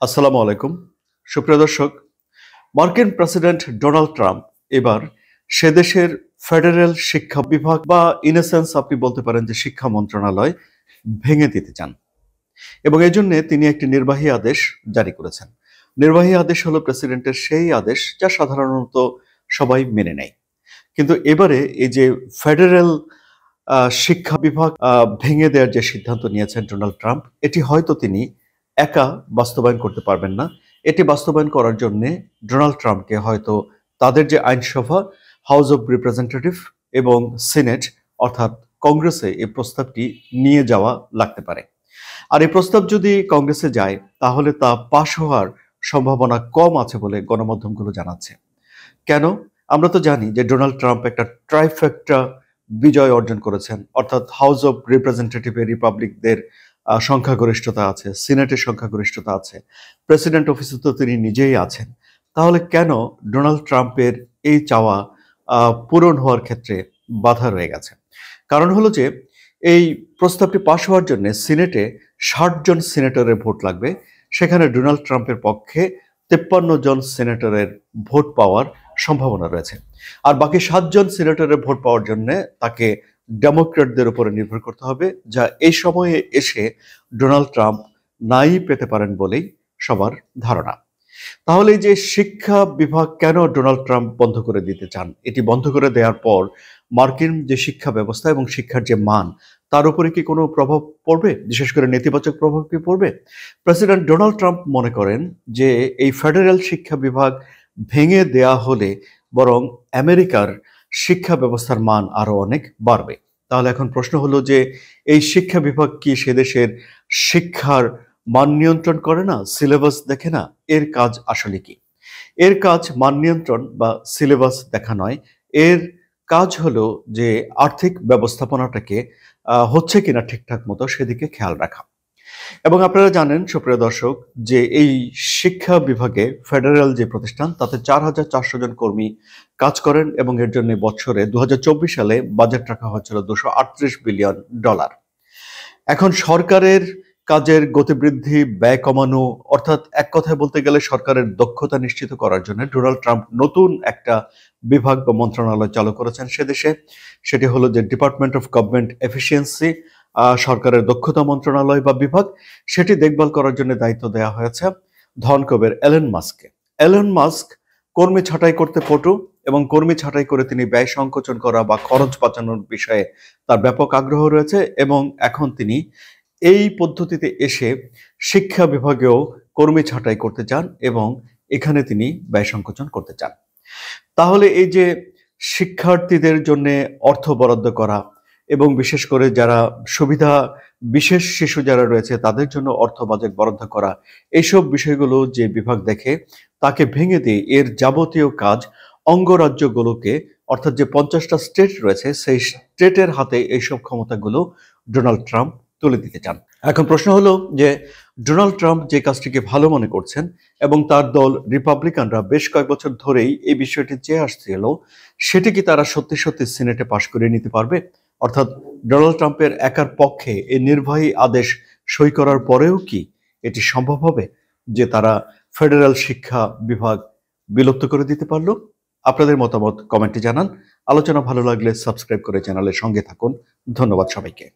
আসসালামু আলাইকুম সুপ্রিয় দর্শক। মার্কিন প্রেসিডেন্ট ডোনাল্ড ট্রাম্প এবার সে দেশের ফেডারেল শিক্ষা বিভাগ বা ইন এ সেন্স আপনি বলতে পারেন যে শিক্ষা মন্ত্রণালয় ভেঙে দিতে চান এবং এই জন্য তিনি একটি নির্বাহী আদেশ জারি করেছেন। নির্বাহী আদেশ হলো প্রেসিডেন্টের সেই আদেশ যা সাধারণত সবাই মেনে নেয়, কিন্তু এবারে এই যে ফেডারেল শিক্ষা বিভাগ ভেঙে দেওয়ার যে সিদ্ধান্ত নিয়েছেন ডোনাল্ড ট্রাম্প, এটি হয়তো তিনি একা বাস্তবায়ন করতে পারবেন না। এটি বাস্তবায়ন করার জন্য ডোনাল্ড ট্রাম্পকে হয়তো তাদের যে আইনসভা, হাউস অব রিপ্রেজেন্টেটিভ এবং সিনেট অর্থাৎ কংগ্রেসে এই প্রস্তাবটি নিয়ে যাওয়া লাগতে পারে। আর এই প্রস্তাব যদি কংগ্রেসে যায় তাহলে তা পাশ হওয়ার সম্ভাবনা কম আছে বলে গণমাধ্যমগুলো জানাচ্ছে। কেন? আমরা তো জানি যে ডোনাল্ড ট্রাম্প একটা ট্রাইফেক্টা বিজয় অর্জন করেছেন, অর্থাৎ হাউস অব রিপ্রেজেন্টেটিভে রিপাবলিকদের সংখ্যাগরিষ্ঠতা আছে, সিনেটের সংখ্যাগরিষ্ঠতা আছে, প্রেসিডেন্ট অফিসে তো তিনি নিজেই আছেন। তাহলে কেন ডোনাল্ড ট্রাম্পের এই চাওয়া পূরণ হওয়ার ক্ষেত্রে বাধা রয়ে গেছে? কারণ হলো যে এই প্রস্তাবটি পাশ হওয়ার জন্য সিনেটে ৬০ জন সিনেটরের ভোট লাগবে। সেখানে ডোনাল্ড ট্রাম্পের পক্ষে ৫৩ জন সিনেটরের ভোট পাওয়ার সম্ভাবনা রয়েছে। আর বাকি ৭ জন সিনেটরের ভোট পাওয়ার জন্য তাকে ডেমোক্র্যাটদের উপরে নির্ভর করতে হবে, যা এই সময়ে এসে ডোনাল্ড ট্রাম্প নাই পেতে পারেন বলেই সবার ধারণা। তাহলে এই যে শিক্ষা বিভাগ কেন ডোনাল্ড ট্রাম্প বন্ধ করে দিতে চান? এটি বন্ধ করে দেওয়ার পর মার্কিন যে শিক্ষা ব্যবস্থা এবং শিক্ষার যে মান, তার উপরে কি কোনো প্রভাব পড়বে? বিশেষ করে নেতিবাচক প্রভাব কি পড়বে? প্রেসিডেন্ট ডোনাল্ড ট্রাম্প মনে করেন যে এই ফেডারেল শিক্ষা বিভাগ ভেঙে দেয়া হলে বরং আমেরিকার শিক্ষা ব্যবস্থার মান আরো অনেক বাড়বে। তাহলে এখন প্রশ্ন হলো যে এই শিক্ষা বিভাগ কি সে দেশের শিক্ষার মান নিয়ন্ত্রণ করে না, সিলেবাস দেখে না? এর কাজ আসলে কি? এর কাজ মান নিয়ন্ত্রণ বা সিলেবাস দেখা নয়। এর কাজ হলো যে আর্থিক ব্যবস্থাপনাটাকে হচ্ছে কিনা ঠিকঠাক মতো সেদিকে খেয়াল রাখা। এবং আপনারা জানেন সুপ্রিয় দর্শক যে এই শিক্ষা বিভাগে ফেডারেল যে প্রতিষ্ঠান তাতে ৪,৪০০ জন কর্মী কাজ করেন এবং এর জন্য বছরে ২০২৪ সালে বাজেট রাখা হয়েছিল $২৩৮ বিলিয়ন। এখন সরকারের কাজের গতিবৃদ্ধি, ব্যয় কমানো, অর্থাৎ এক কথায় বলতে গেলে সরকারের দক্ষতা নিশ্চিত করার জন্য ডোনাল্ড ট্রাম্প নতুন একটা বিভাগ বা মন্ত্রণালয় চালু করেছেন সে দেশে। সেটি হলো যে ডিপার্টমেন্ট অফ গভর্নমেন্ট এফিসিয়েন্সি, সরকারের দক্ষতা মন্ত্রণালয় বা বিভাগ। সেটি দেখভাল করার জন্য দায়িত্ব দেওয়া হয়েছে ধনকুবের এলন মাস্ককে। এলন মাস্ক কর্মী ছাঁটাই করতে পটু এবং কর্মী ছাঁটাই করে তিনি ব্যয় সংকোচন করা বা খরচ বাঁচানোর বিষয়ে তার ব্যাপক আগ্রহ রয়েছে এবং এখন তিনি এই পদ্ধতিতে এসে শিক্ষা বিভাগেও কর্মী ছাঁটাই করতে চান এবং এখানে তিনি ব্যয় সংকোচন করতে চান। তাহলে এই যে শিক্ষার্থীদের জন্য অর্থ বরাদ্দ করা এবং বিশেষ করে যারা সুবিধা বিশেষ শিশু যারা রয়েছে তাদের জন্য অর্থ বাজেট বরাদ্দ করা, এইসব বিষয়গুলো যে বিভাগ দেখে তাকে ভেঙে দিয়ে এর যাবতীয় কাজ অঙ্গরাজ্যগুলোকে, অর্থাৎ যে ৫০টা স্টেট রয়েছে সেই স্টেটের হাতে এইসব ক্ষমতাগুলো ডোনাল্ড ট্রাম্প তুলে দিতে চান। এখন প্রশ্ন হলো যে ডোনাল্ড ট্রাম্প যে কাজটিকে ভালো মনে করছেন এবং তার দল রিপাবলিকানরা বেশ কয়েক বছর ধরেই এই বিষয়টি চেয়ে আসছিল, সেটি কি তারা সত্যি সত্যি সিনেটে পাশ করে নিতে পারবে? অর্থাৎ ডোনাল্ড ট্রাম্পের একার পক্ষে এই নির্বাহী আদেশ সই করার পরেও কি এটি সম্ভব হবে যে তারা ফেডারেল শিক্ষা বিভাগ বিলুপ্ত করে দিতে পারলো? আপনাদের মতামত কমেন্টে জানান। আলোচনা ভালো লাগলে সাবস্ক্রাইব করে চ্যানেলের সঙ্গে থাকুন। ধন্যবাদ সবাইকে।